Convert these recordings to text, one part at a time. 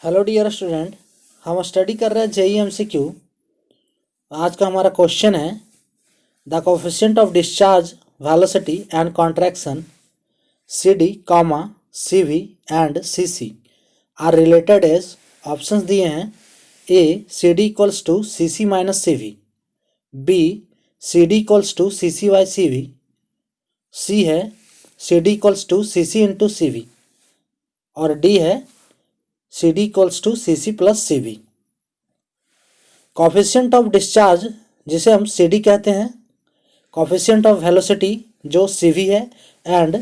Hello dear student, हम study कर रहे हैं JEE MCQ। आज का हमारा क्वेश्चन है the coefficient of discharge velocity and contraction CD, CV and CC are related as. Options दिए हैं A CD equals to CC minus CV, B CD equals to CC by CV, C है CD equals to CC into CV और D है CD equals to CC plus CV। Coefficient of discharge जिसे हम CD कहते हैं, coefficient of velocity जो CV है and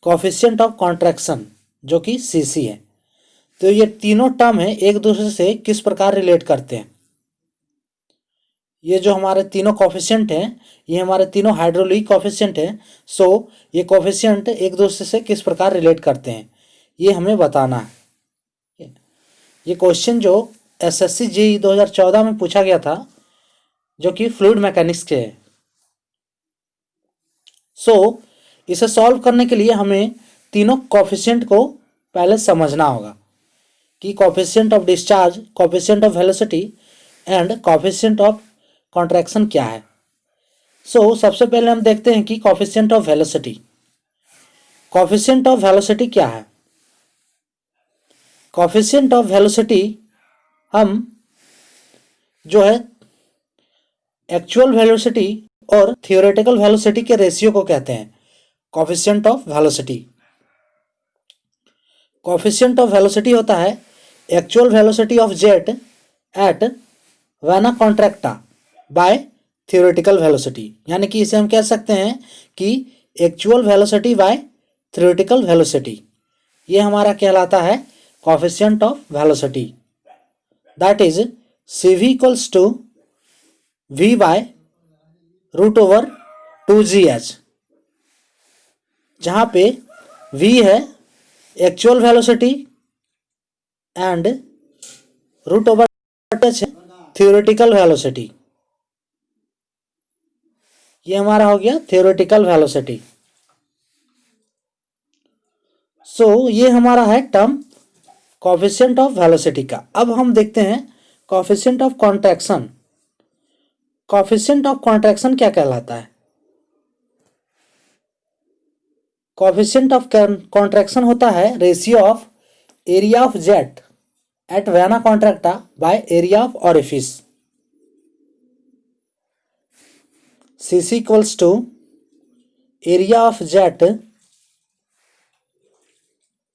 coefficient of contraction जो कि CC है। तो ये तीनों टर्म है एक दूसरे से किस प्रकार रिलेट करते हैं। ये जो हमारे तीनों कॉफिशिएंट हैं ये हमारे तीनों हाइड्रोलिक कॉफिशिएंट हैं। सो ये कॉफिशिएंट एक दूसरे से किस प्रकार रिलेट करते हैं ये हमें बताना है। ये क्वेश्चन जो SSC JEE 2014 में पूछा गया था जो कि फ्लूइड मैकेनिक्स के है। सो इसे सॉल्व करने के लिए हमें तीनों कॉफिशिएंट को पहले समझना होगा कि coefficient of discharge, coefficient of velocity and coefficient of contraction क्या है। सो सबसे पहले हम देखते हैं कि coefficient of velocity. Coefficient of velocity क्या है? कॉफिशिएंट ऑफ वेलोसिटी हम जो है एक्चुअल वेलोसिटी और थियोरेटिकल वेलोसिटी के रेशियो को कहते हैं coefficient of velocity. Coefficient of velocity होता है actual velocity of jet at vena contracta by theoretical velocity, यानी कि इसे हम कह सकते हैं कि actual velocity by theoretical velocity, ये हमारा कहलाता है coefficient of velocity. That is CV equals to V by root over 2GH, जहाँ पे V है actual velocity and root over H है थियोरेटिकल वेलोसिटी। ये हमारा हो गया थियोरेटिकल वेलोसिटी। सो ये हमारा है टर्म कॉफिशिएंट ऑफ वेलोसिटी का। अब हम देखते हैं coefficient of contraction. Coefficient of contraction क्या कहलाता है? कॉफिशिएंट ऑफ कॉन्ट्रैक्शन होता है ratio of area of jet at vena contracta by area of orifice. CC equals to area of jet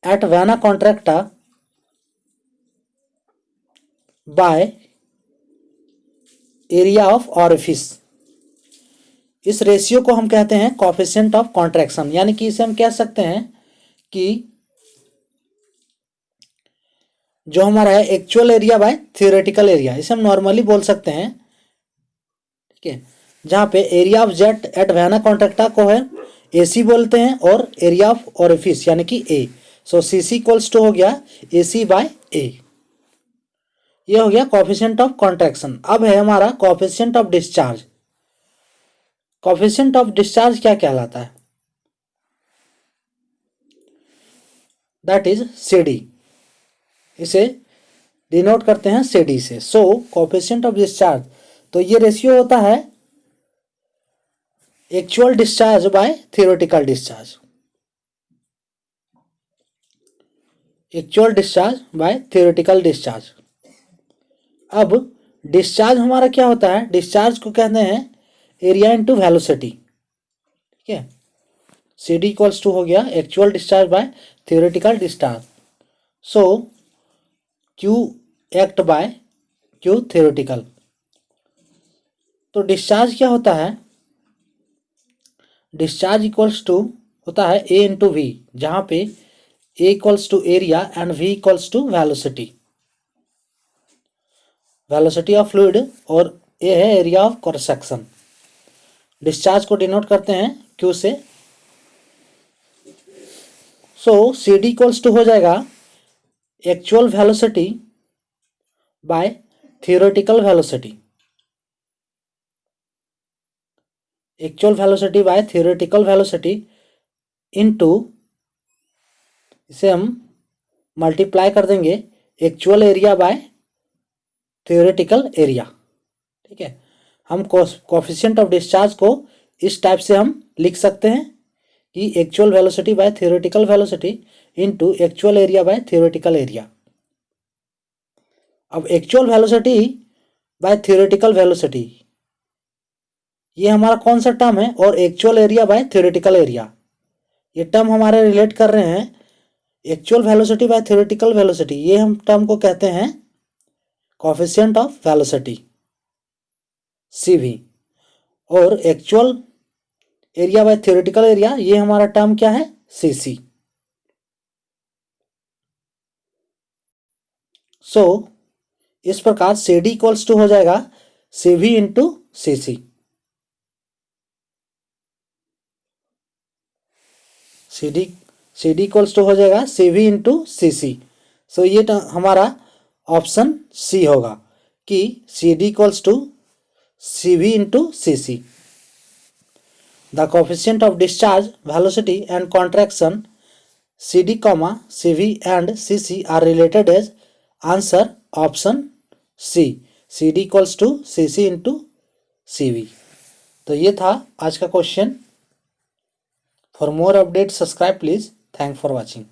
at vena contracta by area of orifice. इस ratio को हम कहते हैं कॉफिशिएंट ऑफ कॉन्ट्रैक्शन, यानी कि इसे हम कह सकते हैं कि जो हमारा है actual area bye theoretical area, इसे हम नॉर्मली बोल सकते हैं, ठीक है। जहाँ पे area of jet at vena contracta को है AC बोलते हैं और एरिया ऑफ ऑरिफिस यानी कि A। So CC equals to हो गया AC बाय A। ये हो गया कॉफिशिएंट ऑफ कॉन्ट्रैक्शन। अब है हमारा coefficient of discharge. Coefficient of discharge क्या कहलाता है? That is CD। इसे डिनोट करते हैं CD से। सो कॉफिशिएंट ऑफ डिस्चार्ज, तो ये रेशियो होता है actual discharge by theoretical discharge. Actual discharge by theoretical discharge. अब डिस्चार्ज हमारा क्या होता है? डिस्चार्ज को कहते हैं एरिया इंटू वेलोसिटी, ठीक है। CD इक्वल्स टू हो गया actual discharge by theoretical discharge. So Q act by Q theoretical. तो डिस्चार्ज क्या होता है? डिस्चार्ज इक्वल्स टू होता है A इंटू V, जहाँ पे A equals to area and V equals to velocity, velocity of fluid, और A है area of cross section. Discharge को डिनोट करते हैं Q से। सो CD इक्वल्स टू हो जाएगा actual velocity by theoretical velocity. Actual velocity by theoretical velocity into, इसे हम मल्टीप्लाई कर देंगे actual area by theoretical area. ठीक है, हम कोफिशिएंट ऑफ डिस्चार्ज को इस टाइप से हम लिख सकते हैं कि actual velocity by theoretical velocity into actual area by theoretical area. अब actual velocity by theoretical velocity ये हमारा कौन सा टर्म है, और actual area by theoretical area ये टर्म हमारे रिलेट कर रहे हैं। Actual velocity by theoretical velocity ये हम टर्म को कहते हैं कोफिशिएंट ऑफ वेलोसिटी CV, और actual area by theoretical area ये हमारा टर्म क्या है, CC। सो इस प्रकार CD इक्वल्स टू हो जाएगा CV into CC। CD equals to हो जाएगा CV इंटू CC। सो ये हमारा ऑप्शन C होगा कि CD equals to CV into CC। The coefficient of discharge velocity and contraction CD, CV and CC are related as answer option C, CD equals to CC into CV। तो ये था आज का question. For more update subscribe please. Thank for watching.